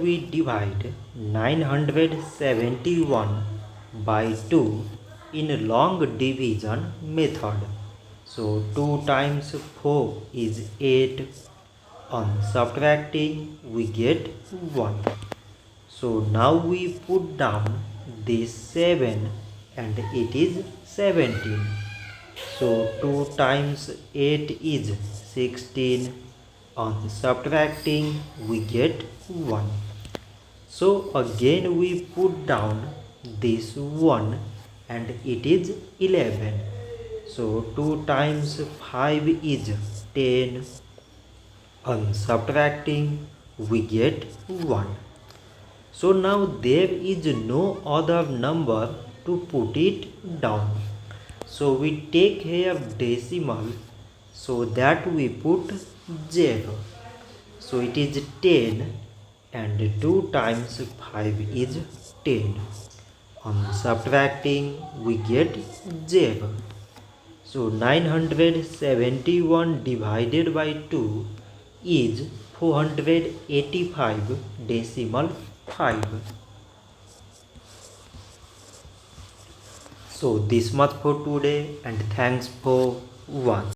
we divide 971 by 2 in long division method. So 2 times 4 is 8. On subtracting we get 1. So now we put down this 7 and it is 17. So 2 times 8 is 16. On subtracting we get 1. So again we put down this 1 and it is 11. So 2 times 5 is 10. On subtracting we get 1. So now there is no other number to put it down. So we take here decimal, so that we put 0. So it is 10 and 2 times 5 is 10. On subtracting we get 0. So 971 divided by 2 is 485 decimal 5. So this much for today and thanks for watching.